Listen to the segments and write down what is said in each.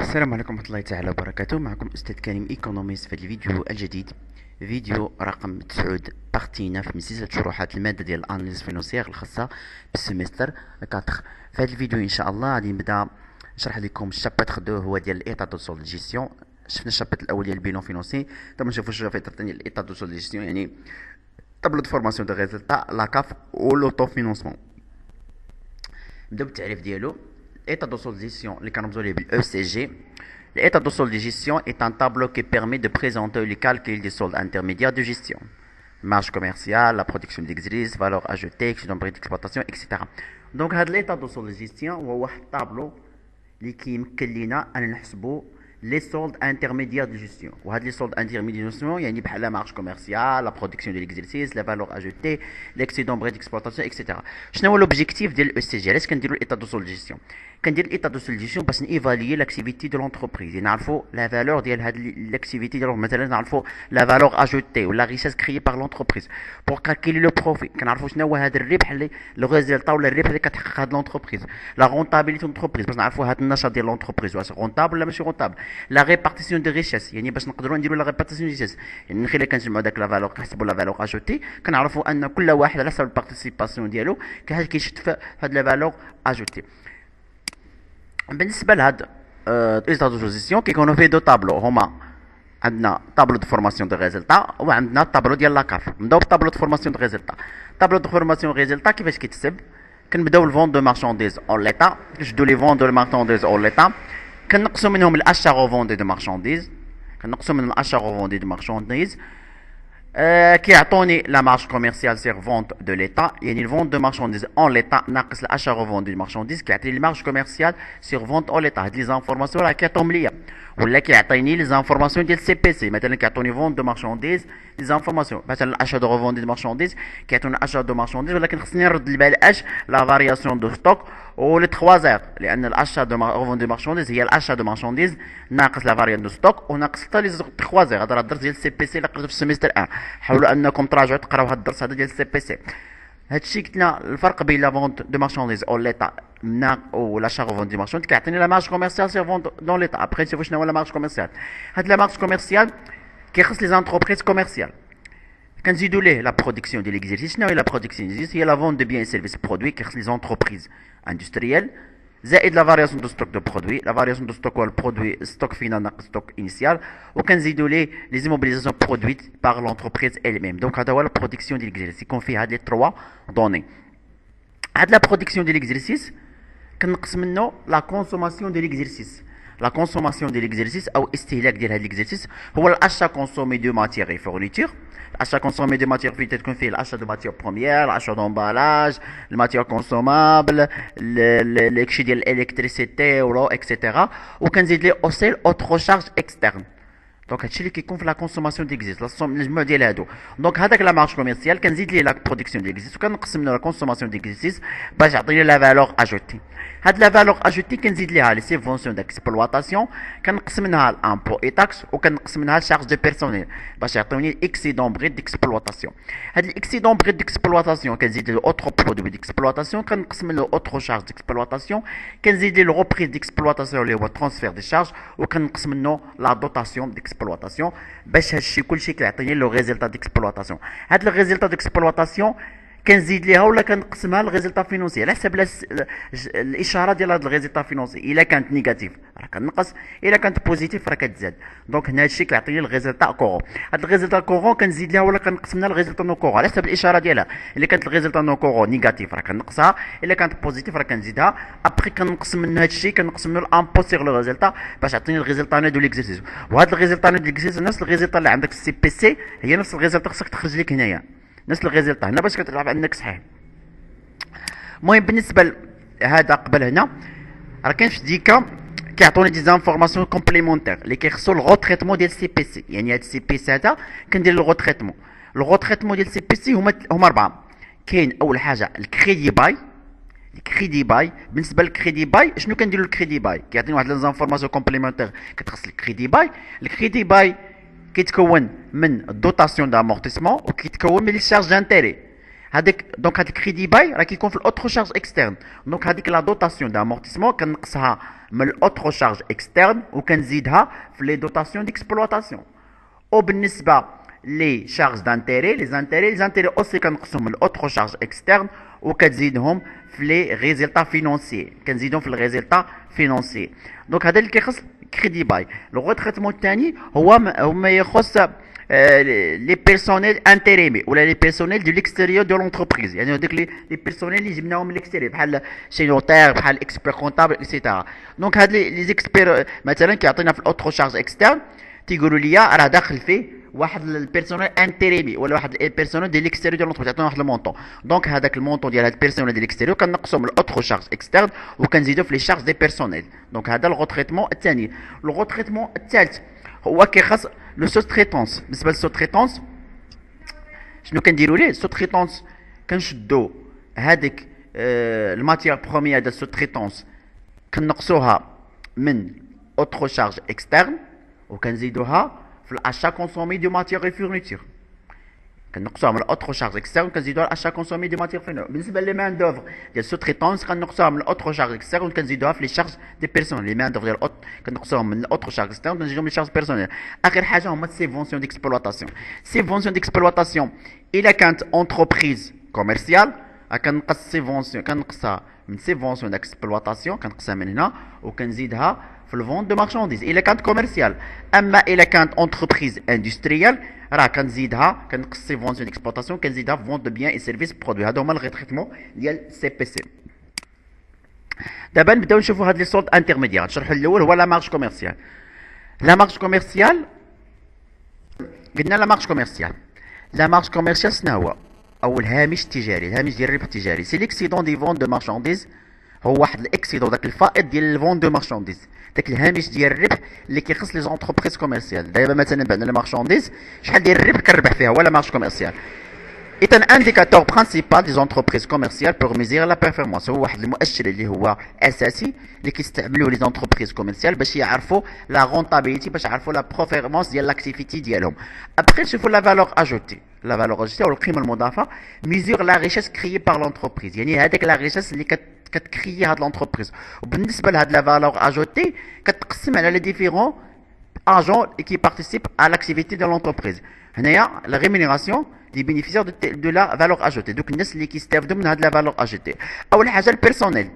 السلام عليكم ورحمة الله تعالى وبركاته. معكم أستاذ كريم إيكونوميست في الفيديو الجديد، فيديو رقم 9 بارتينا في سلسلة شروحات المادة ديال الأناليز فينانسيير الخاصة بالسيمستر 4. في هذا الفيديو إن شاء الله غادي نبدا نشرح لكم الشابتر 2 هو ديال الإيطا دو سول جيستيون. شفنا الشابتر الأول ديال البيلون فينانسي، دابا نشوفو الشابتر الثاني ديال الإيطا دو سول جيستيون، يعني طابلو دو فورماسيون دو ريزلتا لا كاف و لوطو فينونسمون. نبداو بالتعريف ديالو. L'état de solde de gestion, les canaux de l'ECG. L'état de solde de gestion est un tableau qui permet de présenter le calcul des soldes intermédiaires de gestion. Marge commerciale, la production d'exercice, valeur ajoutée, excédent brut d'exploitation, etc. Donc, l'état de solde de gestion, c'est un tableau qui nous permet de les soldes intermédiaires de gestion. Les soldes intermédiaires de gestion, il y a la marge commerciale, la production de l'exercice, la valeur ajoutée, l'excédent brut d'exploitation, etc. Quel est l'objectif de l'ECG? Qu'est-ce qu'on dit l'état de solde de gestion? Quand on dit l'état de solde de gestion, parce qu'on évalue l'activité de l'entreprise. On sait la valeur de l'activité de l'entreprise. On sait la valeur ajoutée ou la richesse créée par l'entreprise. Pour calculer le profit, on sait le résultat ou le résultat de l'entreprise. La rentabilité de l'entreprise. Parce qu'on sait l'achat de l'entreprise. Est-ce rentable ou pas rentable? La répartition de richesse. يعني باش نقدروا نديروا la répartition de richesse. يعني من خلال كنجمعوا داك la valeur كنحسبوا la valeur ajoutée، كنعرفوا ان كل واحد على حسب البارتيسيباسيون ديالو كيشد في هاد la valeur ajoutée. بالنسبه لهاد الايزا دو جوزيسيون كيكونوا فيه دو طابلو، هما عندنا طابلو دو فورماسيون دو ريزلتا وعندنا الطابلو ديال لاكاف. نبداو بالطابلو دو فورماسيون دو ريزلتا. طابلو دو فورماسيون ريزلتا كيفاش كيتحسب؟ كنبداو الفون دو مارشانديز اون ليتا، كنشدو لي فون دو مارشانديز اون ليتا، كنقصوا منهم الاشا غوفوندي دو مارشانديز، كنقصوا منهم الاشا غوفوندي دو مارشانديز كيعطوني لا مارج كوميرسيال سير فونت دو ليتا، يعني الفونت دو مارشانديز اون ليتا ناقص الاشا غوفوندي دو مارشانديز كيعطيني المارج كوميرسيال سير فونت اون ليتا. هاد لي زانفورماسيون راه كيعطيهم ليا، ولا كيعطيني لي زانفورماسيون ديال سي بي سي. مثلا كيعطوني فونت دو مارشانديز لي زانفورماسيون، مثلا الاشا دو غوفوندي دو مارشانديز كيعطوني اشا دو مارشانديز، ولكن خصني نرد البال اش لا فارياسيون دو ستوك و لي 3 زير، لان الاشا دو غوفوندي مارشانديز هي الاشا دو مارشانديز ناقص لا فارياسيون دو ستوك وناقص حتى لي 3 زير. هذا راه الدرس ديال سي بي سي اللي قريتو في السيمستر 1. حاولوا انكم تراجعوا تقراو هذا الدرس هذا ديال السي بي سي. هادشي قلنا الفرق بين لا فونت دو مارشانديز او ليتا و لا شا فونت دي مارشانديز كيعطيني لا مارج كوميرسيال سير فونت دون ليتا. ابخي نشوفوا شنو هو لا مارج كوميرسيال. هاد لا مارج كوميرسيال كيخص لي زانتربريز كوميرسيال. كنزيدوا ليه لا برودكسيون ديال ليكزيرسيس. شنو هي لا برودكسيون ديال ليكزيرسيس؟ هي لا فونت دو بيان سيرفيس برودوي كيخص لي زانتربريز اندستريال، زائد لا فارياسيون دو ستوك دو برودوي. لا فارياسيون دو ستوك هو البرودوي ستوك فينال ناقص ستوك انيسيال، وكنزيدوا ليه لي زيموبيليزاسيون برودويت باغ لونتربريز elle même. دونك هذا هو لا برودكسيون ديال ليكزيرسيس، يكون فيه هاد لي 3 دوني. هاد لا برودكسيون ديال ليكزيرسيس كنقص منه لا كونسوماسيون ديال ليكزيرسيس. لا كونسوماسيون ديال ليكزيرسيس او استهلاك ديال هاد ليكزيرسيس هو الاشا كونسومي دو ماتيير اي فورنيتور. الاشا كونسومي دو ماتيير فيه تكون فيه الاشا دو ماتيير بروميير، الاشا دومبالاج، الماتيير كونسومابل، الكشي ديال الالكتريسيتي ولو اكسيتيرا، وكنزيد ليه اوسيل اوترو شارج اكسترن. دونك هادشي اللي كيكون في لا كونسوماسيون ديكزيست، المجموع ديال هادو. دونك هذاك لا مارج كوميرسيال كنزيد ليه لا برودكسيون ديكزيست وكنقسم منه لا كونسوماسيون ديكزيست باش يعطيني لا فالور اجوتي. هاد لا فالور اجوتي كنزيد ليها لي سيفونسيون داكسبلواتاسيون، كنقسم منها الامبو اي تاكس، وكنقسم منها الشارج دو بيرسونيل باش يعطيوني الاكسيدون بريت ديكسبلواتاسيون. هاد الاكسيدون بريت ديكسبلواتاسيون كنزيد له اوترو برودوي ديكسبلواتاسيون، كنقسم له اوترو شارج ديكسبلواتاسيون، كنزيد له روبريز ديكسبلواتاسيون اللي هو ترانسفير دي شارج، وكنقسم منه لا دوتاسيون ديكسبلواتاسيون باش هادشي كلشي كيعطيني لو ريزلتا ديكسبلواتاسيون. هاد لو ريزلتا ديكسبلواتاسيون كنزيد ليها ولا كنقسمها للريزلتا فينونسي على حسب الاشاره ديال هاد الريزلتا فينونسي. الا كانت نيجاتيف راه كنقص، الا كانت بوزيتيف راه كتزاد. دونك هنا هادشي كيعطيني الريزلتا كورون. هاد الريزلتا كورون كنزيد ليها ولا كنقسمها للريزلتا نو كورون على حسب الاشاره ديالها. الا كانت الريزلتا نو كورون نيجاتيف راه كنقصها، الا كانت بوزيتيف راه كنزيدها. ابخي كنقسم من هادشي كنقسم منه الامبو سيغ لو ريزلتا باش يعطيني الريزلتا نو دو ليكزيرسيس. وهاد الريزلتا نو دو ليكزيرسيس نفس الريزلتا اللي عندك في السي بي سي، هي نفس الريزلتا خصك تخرج لك هنايا، نفس الريزلتا هنا باش كتلعب عندك صحيح. المهم بالنسبه لهذا قبل هنا راه كاين في ديكا كيعطوني دي زانفورماسيون كومبليمونتير اللي كيخصو الغو تريتمون ديال السي بي سي. يعني هاد السي بي سي هذا كندير الغو تريتمون. الغو تريتمون ديال السي بي سي هما 4. كاين اول حاجه الكريدي باي. الكريدي باي بالنسبه للكريدي باي شنو كنديروا للكريدي باي؟ كيعطيني واحد لازانفورماسيون كومبليمونتير كتخص الكريدي باي. الكريدي باي كيتكون من الدوتاسيون دامورتيسمون وكيتكون من لي شارج دانتيري. Donc هذاك crédit bail راه كيكون في الاوتر شارج اكسترن. دونك هذيك لا دوتاسيون d'amortissement كنقصها من الاوتر شارج اكسترن وكنزيدها في لي دوتاسيون ديكسبلوطاسيون. وبالنسبه لي شارج دانتيري لي زانتيري اوسي كنقصهم من الاوتر شارج اكسترن وكتزيدهم في لي ريزلتا فينونسيي كنزيدهم في الريزلتا فينونسيي. دونك هذا اللي كيخص كريدي باي. لو ريتريتمون الثاني هو ما يخص لي بيرسونيل انتيريمي ولا لي بيرسونيل دو ليكستيريور دو لونتربريز، يعني هذوك لي بيرسونيل اللي جبناهم من ليكستيريور بحال شي نوتير بحال اكسبير كونطابل اكسيتيرا. دونك هاد لي زيكسبير مثلا كيعطينا في الاوتر شارج اكسترن تيقولوا لي راه داخل فيه واحد البيرسونيل انتيريمي ولا واحد البيرسونيل ديال ليكستيريور ديال لونتربريز يعطينا واحد المونطون. دونك هذاك المونطون ديال هاد البيرسونيل ديال ليكستيريور كنقصوا من الاوتر شارج اكسترن وكنزيدوا في لي شارج دي بيرسونيل. دونك هذا الغوتريتمون الثاني. الغوتريتمون الثالث هو كيخص لو سو تريتونس. بالنسبه للسو تريتونس شنو كنديروا ليه؟ سو تريتونس كنشدوا هذيك الماتيير بروميير ديال سو تريتونس كنقصوها من اوتر شارج اكسترن وكنزيدوها في الاشا كونسومي دو ماتيير اي فورنيتور. كنقصوها من الاوتر شارج اكسترن كنزيدوها الاشا كونسومي دو ماتيير فورنيتور. بالنسبه لي مان دوفر ديال سو تريتونس كنقصوها من الاوتر شارج اكسترن وكنزيدوها في لي شارج دي بيرسونيل. لي مان دوفر ديال كنقصوهم من الاوتر شارج اكسترن وكنزيدوهم لي شارج بيرسونيل. اخر حاجه هما سيفونسيون ديكسبلوطاسيون. سيفونسيون ديكسبلوطاسيون الا كانت اونتربريز كوميرسيال كنقص سيفونسيون كنقصها من سيفونسيون ديكسبلوطاسيون كنقصها من هنا وكنزيدها في الفون دو مارشانديز الا كانت كوميرسيال. اما الا كانت اونتربريز اندستريال راه كنزيدها كنقص سيفونسيون ديكسبلوطاسيون كنزيدها في فون دو بيان اي سيرفيس برودوي. هادو هما الغيتريتمون ديال سي بي سي. دابا نبداو نشوفوا هاد لي سولد انترميديير. نشرحوا الاول هو لا مارج كوميرسيال. لا مارج كوميرسيال قلنا لا مارج كوميرسيال. لا مارج كوميرسيال شنو هو؟ او الهامش التجاري. الهامش ديال الربح التجاري سي ليكسيدون دي فون دو مارشانديز. هو واحد الاكسيدون داك الفائض ديال الفون دو مارشانديز داك الهامش ديال الربح اللي كيخص لي زونتربريز كوميرسيال. دابا مثلا بعنا لي مارشانديز شحال ديال الربح كنربح فيها هو لا مارج كوميرسيال. est un indicateur principal des entreprises commerciales pour mesurer la performance. هو واحد المؤشر اللي هو اساسي اللي كيستعملوه لي زونتربريز كوميرسيال باش يعرفوا لا رونطابيليتي باش يعرفوا لا بروفيرمونس ديال لاكتيفيتي ديالهم. ابخي نشوفوا لا فالور اجوتي. لا فالور اجوتي او القيمه المضافه ميزور لا ريشيس كريي بار لونتربريز، يعني هذاك لا ريشيس اللي كتكريي هاد لونتربريز. وبالنسبه لهاد لا فالور اجوتي كتقسم على لي ديفيرون agents qui participent à l'activité de l'entreprise. هنايا la rémunération des bénéficiaires de la valeur ajoutée. دوك الناس اللي كيستافدوا من هاد لا فالور اجوتي. اول حاجه البيرسونيل.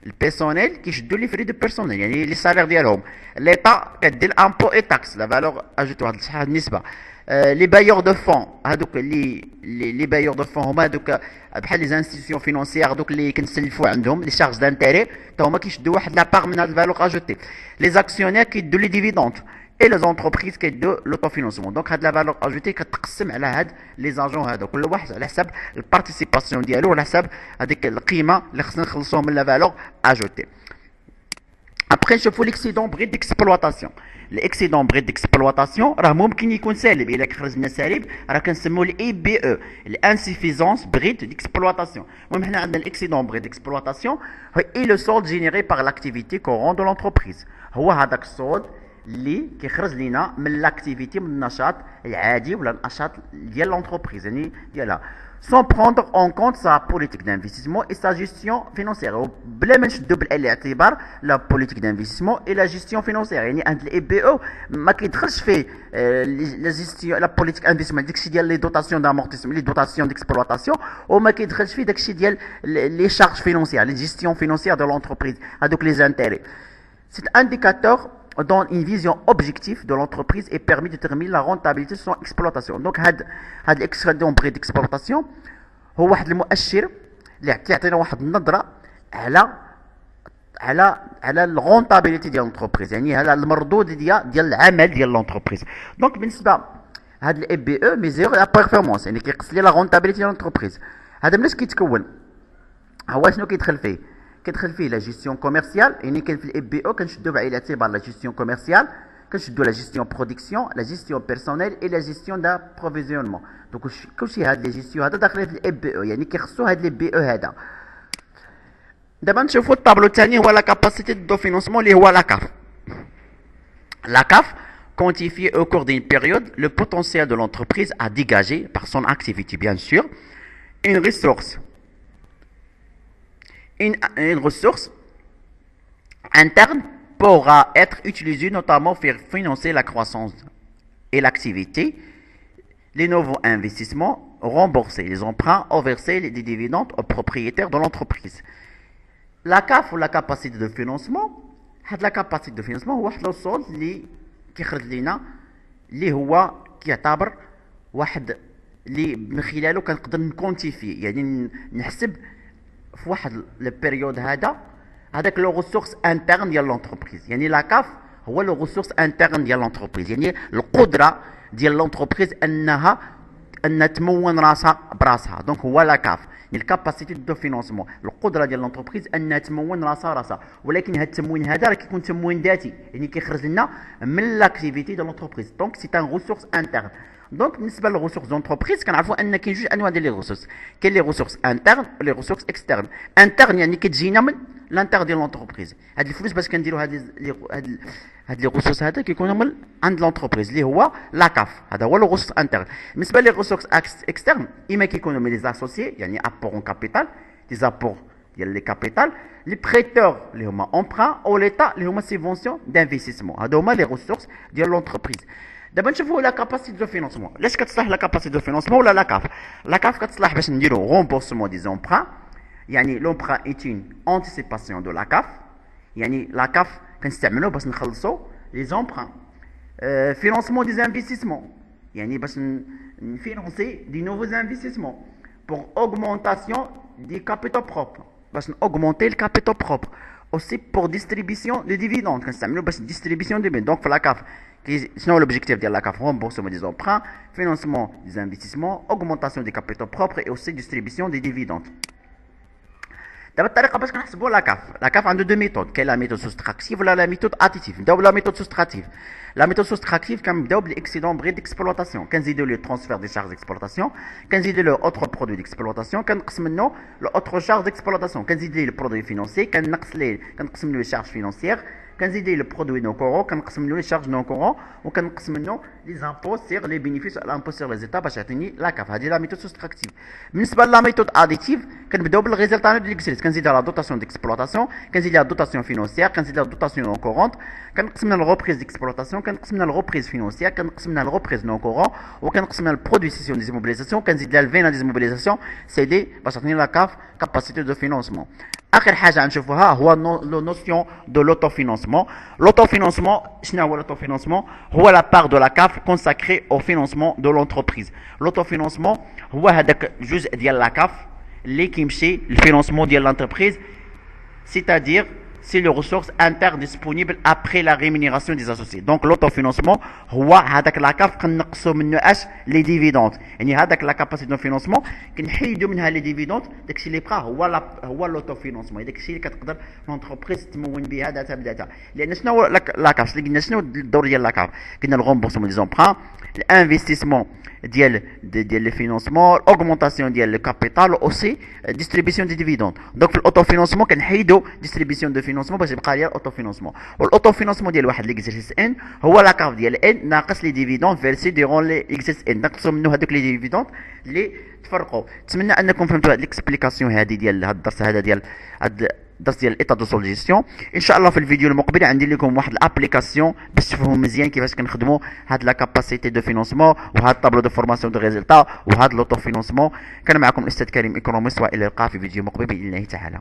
البيرسونيل كيشدوا لي فري دو بيرسونيل يعني لي سالير ديالهم. ليطا كدير امبو اي تاكس لا فالور اجوتي واحد شحال النسبه. لي بايور دو فون هادوك لي بايور دو فون هما هادوك بحال لي انستيتيسيون فينونسيير دوك اللي كنسلفوا عندهم لي شارج دانتيري تا هما كيشدوا واحد لابار من هاد الفالور اجوتي. لي زاكسيونير كيدوا لي ديفيدوند et les entreprises كيدوا l'autofinancement. دونك هاد لا فالور اجوتي كتقسم على هاد لي زاجون هادو كل واحد على حساب البارتيسيباسيون ديالو وعلى حساب هذيك القيمه اللي خصنا نخلصوها من لا فالور اجوتي. ابخي نشوفوا ليكسيدون بريد ديكسبلوطاسيون. الاكسيدون بريد ديكسبلوطاسيون راه ممكن يكون سالب. الا خرج لنا سالب راه كنسموه الاي بي او الانسيفيزونس بريد ديكسبلوطاسيون. المهم حنا عندنا الاكسيدون بريد ديكسبلوطاسيون هي لو سولد جينيري بار لاكتيفيتي كورون دو لونتربريز. هو هذاك السولد اللي كيخرج لينا من لاكتيفيتي من النشاط العادي ولا النشاط ديال لونتربريز يعني ديالها sans prendre en compte sa politique d'investissement et sa gestion financière. بلا ما نشدو بالاعتبار لا بوليتيك d'investissement et la gestion financière. يعني عند الاي بي او ما كيدخلش فيه لا جيستيون لا بوليتيك انفستيسمون داكشي ديال لي دوتاسيون دامورتيسمون لي دوتاسيون ديكسبلوطاسيون وما كيدخلش فيه داكشي ديال لي شارج فينونسيير لي جيستيون فينونسيير دو لونتربريز هادوك لي انتيري. C'est un indicateur donne une vision objective de l'entreprise et permet de déterminer la rentabilité de son exploitation. Donc هاد الاكسيدون بري ديكسبلوطاسيون هو واحد المؤشر اللي كيعطينا واحد النظره على الرونطابيليتي ديال لونتربريز يعني على المردود ديال العمل ديال لونتربريز. دونك بالنسبه هاد الاي بي او ميزور لا بيرفورمانس يعني كيقيس لي لا رونطابيليتي ديال لونتربريز. هذا ملاش كيتكون هو شنو كيدخل فيه؟ كيدخل فيه لا جيستيون كوميرسيال يعني كاين في الاي بي او كنشدو بعين الاعتبار لا جيستيون كوميرسيال كنشدو لا جيستيون برودكسيون لا جيستيون بيرسونيل اي لا جيستيون دا بروفيزيونمون. دونك كلشي هاد لي جيستيون هذا داخلين في الاي بي او يعني كيخصو هاد الاي بي او هذا. دابا نشوفوا الطابلو الثاني هو لا كاباسيتي دو فينونسمون اللي هو لا كاف. La CAF quantifie au cours d'une période le potentiel de l'entreprise à dégager par son activité bien sûr une ressource une ressource interne pourra être utilisée notamment pour financer la croissance et l'activité, les nouveaux investissements, rembourser les emprunts ou verser des dividendes aux propriétaires de l'entreprise. La CAF ou la capacité de financement, la capacité de financement هو واحد الوصول اللي كيخرج لينا اللي هو كيعتبر واحد اللي من خلاله كنقدر نكونتيفي، يعني نحسب في واحد البيريود هذاك لو ريسورس انترن ديال لونتربريز. يعني لا كاف هو لو ريسورس انترن ديال لونتربريز، يعني القدره ديال لونتربريز انها تمون راسها براسها. دونك هو لا كاف يعني الكاباسيتي دو فينونسمون، القدره ديال لونتربريز انها تمون راسها. ولكن هذا التموين هذا راه كيكون تموين ذاتي، يعني كيخرج لنا من لاكتيفيتي ديال لونتربريز. دونك سي ان ريسورس انترن. دونك بالنسبه للريسورس دونتربريز كنعرفوا ان كاين جوج انواع ديال لي ريسورس، كاين لي ريسورس انترن ولي ريسورس اكسترن. انترن يعني كتجينا من لانتر ديال لونتربريز، هاد الفلوس باش كنديروا هاد لي ريسورس هذا كيكونوا من عند لونتربريز اللي هو لا كاف، هذا هو لو ريسورس انترن. بالنسبه لي ريسورس اكسترن اما كيكونوا من لي اسوسيي يعني ابور اون كابيتال، دي زابور ديال لي كابيتال، لي بريتور اللي هما امبران او ليتا اللي هما سيفونسيون دانفيستيسمون. هادو هما لي ريسورس ديال لونتربريز. دابا نشوفوا لا كاباسيتي دو فينونسمون. علاش كتصلح لا كاباسيتي دو فينونسمون ولا لا كاف؟ لا كاف كتصلح باش نديروا رومبورسمون دي زومبران، يعني لومبران ايت اون انتيسيباسيون دو لا كاف، يعني لا كاف كنستعملوه باش نخلصوا لي زومبران. فينونسمون دي انفستيسمون يعني باش نفينونسي دي نوفو انفستيسمون. بور اوغمونطاسيون دي كابيتال بروبر باش نوغمونتي الكابيتال بروبر. aussi pour distribution de dividendes كنستعملوه باش distribution de dividendes. دونك في لا كاف شنو هو l'objectif ديال لا كاف؟ remboursement des emprunts, financement des investissements, augmentation des capitaux propres et aussi distribution des dividendes. دابا الطريقه باش كنحسبوا لا كاف، لا كاف عنده دو ميثود، كاين لا ميثود سوستراكتيف ولا لا ميثود اديتيف. نبداو بلا ميثود سوستراكتيف. لا ميثود سوستراكتيف كنبداو بالاكسيدون بري ديكسبلوطاسيون، كنزيدوا لو ترانسفير دي شارج ديكسبلوطاسيون، كنزيدوا له اوتر برودوي ديكسبلوطاسيون، كنقسم منه لو اوتر شارج ديكسبلوطاسيون، كنزيد ليه البرودوي فينونسي، كنقسم له لي شارج فينونسيير، كنزيد ليه البرودوي نو كورون، كنقسم له لي شارج نو كورون، وكنقسم منه لي زامبو سير لي بينيفيس لامبو سير لي زيتا باش يعطيني لا كاف. هذه لا ميثود سوستراكتيف. بالنسبه لا ميثود اديتيف كنبداو بالريزلتا ديال الاكسيد، كنزيد لا دوتاسيون ديكسبلوطاسيون، كنزيد لا دوتاسيون فينونسيير، كنزيد لا دوتاسيون نو كورونت، كنقسم لها الروبريز ديكسبلوطاسيون، كنقسم لها الروبريز فينونسيير، كنقسم لها الروبريز نو كورون، وكنقسم لها البرودويسيون دي زيموبيليزاسيون، كنزيد لها الفينا دي زيموبيليزاسيون سي دي باش تعطيني لا كاف كاباسيتي دو فينونسمون. اخر حاجه غنشوفوها هو لو نوسيون دو لوتوفينونسمون. لوتوفينونسمون شنو هو لوتوفينونسمون؟ هو لا بار دو لا كاف كونساكري او فينونسمون دو لونتربريز. لوتوفينونسمون هو هذاك الجزء ديال لا كاف اللي كيمشي للفينونسمون ديال لونتربريز، c'est-à-dire c'est le ressource interne disponible après la rémunération des associés. Donc l'autofinancement هو هذاك لا كاف كنقصوا منه اش لي ديفيدوند، يعني هذاك لا كاباسيتي دو فينونسمون كنحيدوا منها لي ديفيدوند، داكشي اللي بقى هو l'autofinancement، داكشي اللي كتقدر لونتربريز تمون بها ذاتها بذاتها. لان شنو هو لا كاف اللي قلنا؟ شنو الدور ديال لا كاف؟ قلنا الغومبورسمون دي زومبران، الانفستيسمون ديال لي فينونسمون، اوغمونطاسيون ديال لو كابيتال، اوسي ديستريبيسيون دي ديفيدوند. دونك في الاوتوفينونسمون كنحيدوا ديستريبيسيون دو فينونسمون باش يبقى ليا الاوتوفينونسمون. والاوتوفينونسمون ديال واحد ليكزيرسيس ان هو لا كاف ديال ان ناقص لي ديفيدوند فيرسي ديرون لي اكزيرسيس ان، نقصوا منه هذوك لي ديفيدوند اللي تفرقوا. نتمنى انكم فهمتوا هذه الاكسبليكاسيون هذه ديال هذا الدرس هذا ديال الدرس ديال الايطا دو سول جيستيون. ان شاء الله في الفيديو المقبل غندير لكم واحد الابليكاسيون باش تفهموا مزيان كيفاش كنخدموا هاد لا كاباسيتي دو فينونسمون وهاد طابلو دو فورماسيون دو ريزلتا وهاد لوطو فينونسمون. كان معكم الاستاذ كريم ايكونوميست، والى اللقاء في فيديو مقبل باذن الله تعالى.